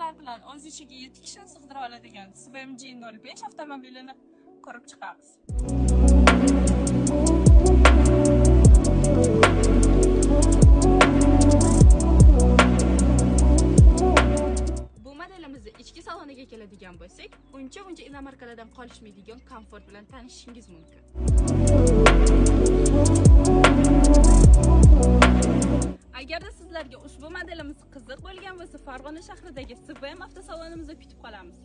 qulayliklar bilan o'z ichiga 7 kishini sig'dira oladigan SVMG 05 avtomobilini ko'rib chiqamiz. Bu modelimizni ichki saloniga keladigan bo'lsak, uncha inomarkalardan qolishmaydigan komfort bilan tanishishingiz mumkin. Agarda sizlarga ushbu modelimiz qiziq bo'lgan bo'lsa, Farg'ona shahridagi SVM avtosalonimizda kutib qolamiz.